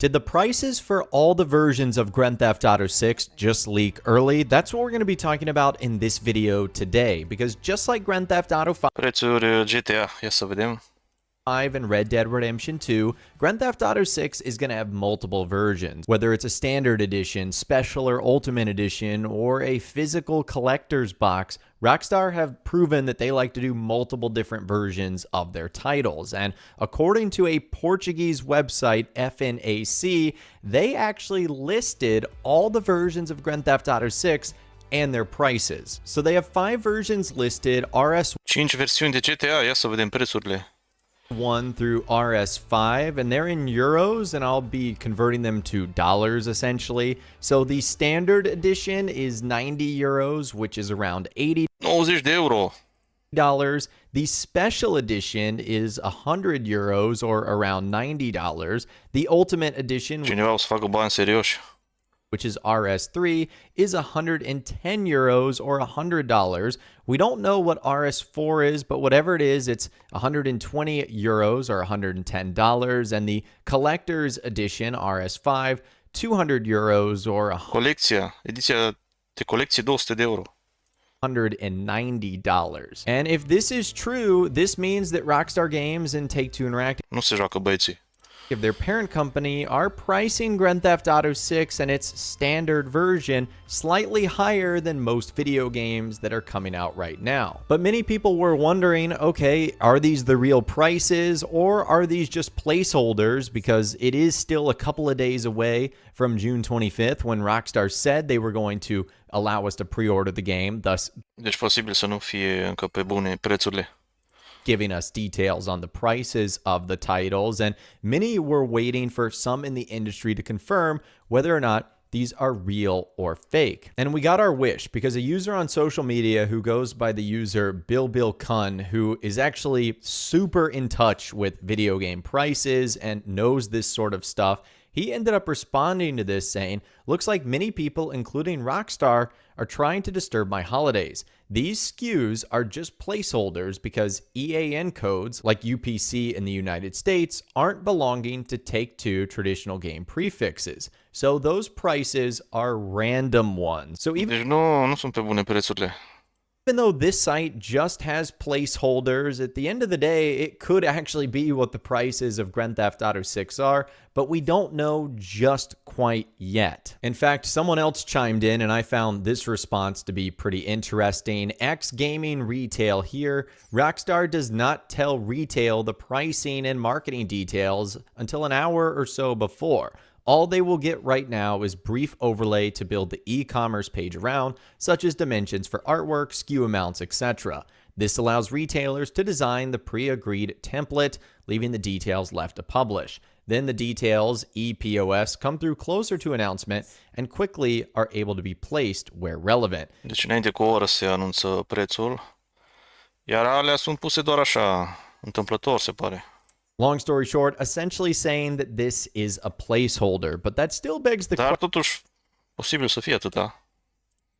Did the prices for all the versions of Grand Theft Auto 6 just leak early? That's what we're going to be talking about in this video today, because just like Grand Theft Auto 5 Preturi Gta, ia să vedem. and Red Dead Redemption 2, Grand Theft Auto 6 is going to have multiple versions, whether it's a standard edition, special or ultimate edition, or a physical collector's box. Rockstar have proven that they like to do multiple different versions of their titles, and according to a Portuguese website, FNAC, they actually listed all the versions of Grand Theft Auto 6 and their prices. So they have 5 versions listed, RS 5 versiuni de GTA, ia să vedem prețurile. 1 through RS5, and they're in euros, and I'll be converting them to dollars essentially. So the standard edition is 90 euros, which is around 80 90 de euro. dollars. The special edition is 100 euros, or around $90. The ultimate edition, Cineva o să facă bani serioși. which is RS3, is 110 euros or $100. We don't know what RS4 is, but whatever it is, it's 120 euros or $110. And the collector's edition, RS5, 200 euros or Colecția, ediția de colecție 200 de euro. $190. And if this is true, this means that Rockstar Games and Take-Two Interactive, Nu se joacă băieții. their parent company, are pricing Grand Theft Auto 6 and its standard version slightly higher than most video games that are coming out right now. But many people were wondering, okay, are these the real prices, or are these just placeholders, because it is still a couple of days away from June 25th when Rockstar said they were going to allow us to pre-order the game, thus Deci posibil să nu fie încă pe bune prețurile. giving us details on the prices of the titles, and many were waiting for some in the industry to confirm whether or not these are real or fake. And we got our wish, because a user on social media who goes by the user Bill Kun, who is actually super in touch with video game prices and knows this sort of stuff, he ended up responding to this saying, "Looks like many people, including Rockstar, are trying to disturb my holidays. These SKUs are just placeholders because EAN codes, like UPC in the United States, aren't belonging to Take-Two traditional game prefixes. So those prices are random ones." So even Deci nu sunt pe bune prețurile. though this site just has placeholders, at the end of the day, it could actually be what the prices of Grand Theft Auto 6 are, but we don't know just quite yet. In fact, someone else chimed in, and I found this response to be pretty interesting. X Gaming Retail here: Rockstar does not tell retail the pricing and marketing details until an hour or so before. All they will get right now is brief overlay to build the e-commerce page around, such as dimensions for artwork, SKU amounts, etc. This allows retailers to design the pre-agreed template, leaving the details left to publish. Then the details, EPOS, come through closer to announcement and quickly are able to be placed where relevant. Deci înainte cu o oră se anunță prețul, iar alea sunt puse doar așa, întâmplător, se pare. Long story short, essentially saying that this is a placeholder, but that still begs the Dar totuși, posibil să fie atâta.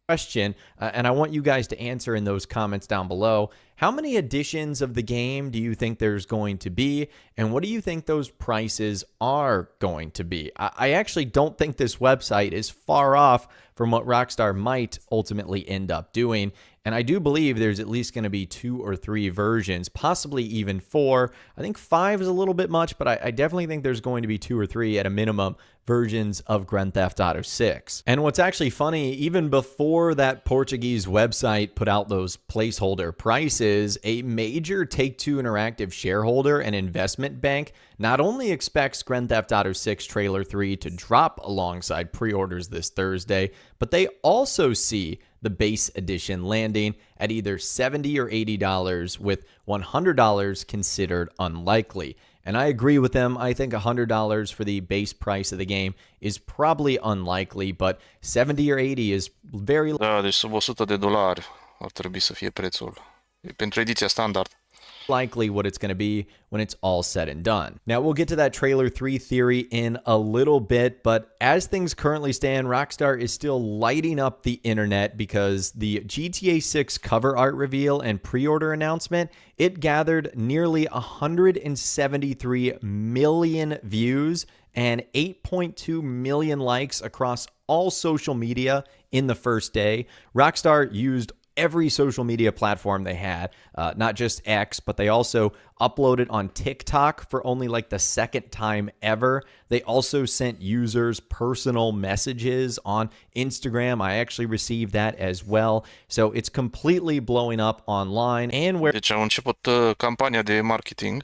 question, and I want you guys to answer in those comments down below. How many editions of the game do you think there's going to be, and what do you think those prices are going to be? I actually don't think this website is far off from what Rockstar might ultimately end up doing, and I do believe there's at least going to be 2 or 3 versions, possibly even 4. I think 5 is a little bit much, but I definitely think there's going to be 2 or 3 at a minimum versions of Grand Theft Auto 6. And what's actually funny, even before that Portuguese website put out those placeholder prices, a major Take-Two Interactive shareholder and investment bank not only expects Grand Theft Auto 6 Trailer 3 to drop alongside pre-orders this Thursday, but they also see the base edition landing at either $70 or $80, with $100 considered unlikely. And I agree with them. I think $100 for the base price of the game is probably unlikely, but 70 or 80 is very Da, deci sub $100 ar trebui să fie prețul. Pentru ediția standard. likely what it's going to be when it's all said and done. Now, we'll get to that Trailer 3 theory in a little bit, but as things currently stand, Rockstar is still lighting up the internet because the GTA 6 cover art reveal and pre-order announcement, it gathered nearly 173 million views and 8.2 million likes across all social media in the first day. Rockstar used every social media platform they had, not just X, but they also uploaded on TikTok for only like the second time ever. They also sent users personal messages on Instagram. I actually received that as well. So it's completely blowing up online. And where Deci au început campania de marketing.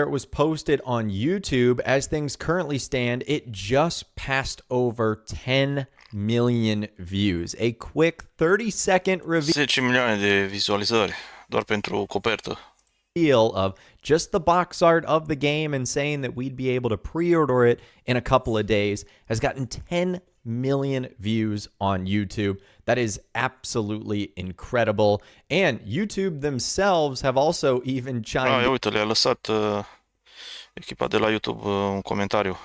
it was posted on YouTube, as things currently stand, it just passed over 10 million views. A quick 30-second reveal 10 milioane de vizualizări doar pentru copertă. of just the box art of the game and saying that we'd be able to pre-order it in a couple of days has gotten 10 million views on YouTube. That is absolutely incredible. And YouTube themselves have also even chimed Ia uite, le-a lăsat echipa de la YouTube un comentariu.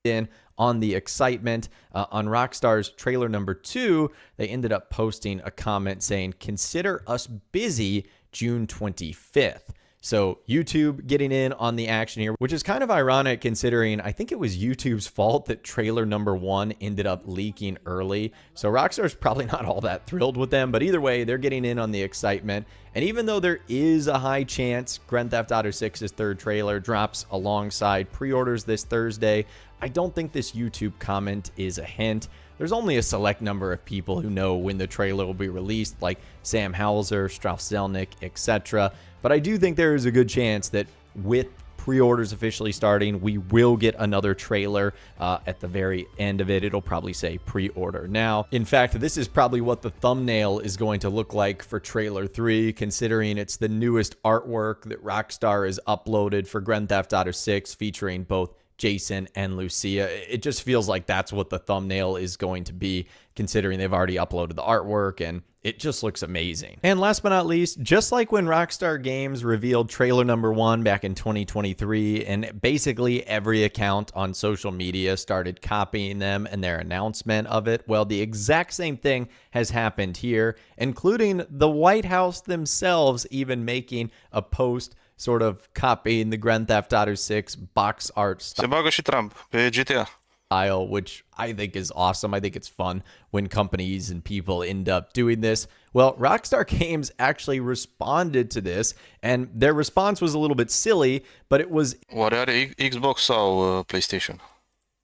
in on the excitement. On Rockstar's trailer number 2, they ended up posting a comment saying, "Consider us busy June 25th." So YouTube getting in on the action here, which is kind of ironic considering I think it was YouTube's fault that trailer number 1 ended up leaking early. So Rockstar's probably not all that thrilled with them, but either way, they're getting in on the excitement. And even though there is a high chance Grand Theft Auto 6's third trailer drops alongside pre-orders this Thursday, I don't think this YouTube comment is a hint. There's only a select number of people who know when the trailer will be released, like Sam Hauser, Strauss Zelnick, etc. But I do think there is a good chance that with pre-orders officially starting, we will get another trailer at the very end of it. It'll probably say pre-order now. In fact, this is probably what the thumbnail is going to look like for trailer 3, considering it's the newest artwork that Rockstar has uploaded for Grand Theft Auto 6, featuring both Jason and Lucia. It just feels like that's what the thumbnail is going to be, considering they've already uploaded the artwork, and it just looks amazing. And last but not least, just like when Rockstar Games revealed trailer number 1 back in 2023, and basically every account on social media started copying them and their announcement of it, well, the exact same thing has happened here, including the White House themselves even making a post sort of copying the Grand Theft Auto 6 box art Se bagă și Trump pe GTA. style, which I think is awesome. I think it's fun when companies and people end up doing this. Well, Rockstar Games actually responded to this, and their response was a little bit silly, but it was Oare are Xbox sau PlayStation?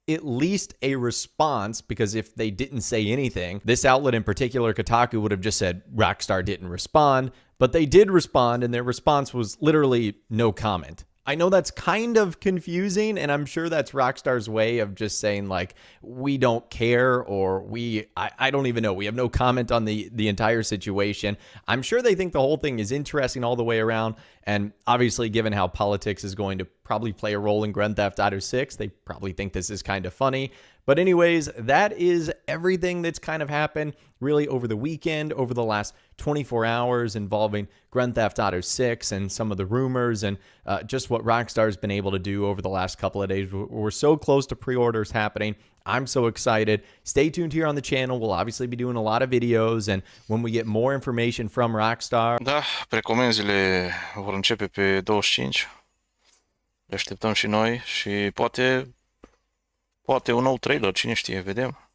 at least a response, because if they didn't say anything, this outlet in particular, Kotaku, would have just said Rockstar didn't respond, but they did respond, and their response was literally no comment. I know that's kind of confusing, and I'm sure that's Rockstar's way of just saying, like, we don't care, or I don't even know. We have no comment on the entire situation. I'm sure they think the whole thing is interesting all the way around, and obviously, given how politics is going to probably play a role in Grand Theft Auto 6, they probably think this is kind of funny. But anyways, that is everything that's kind of happened really over the weekend, over the last 24 hours involving Grand Theft Auto 6 and some of the rumors and just what Rockstar's been able to do over the last couple of days. We're so close to pre-orders happening. I'm so excited. Stay tuned here on the channel. We'll obviously be doing a lot of videos, and when we get more information from Rockstar. Da, precomenzile vor începe pe 25. Le așteptăm și noi și poate un nou trailer, cine știe, vedem.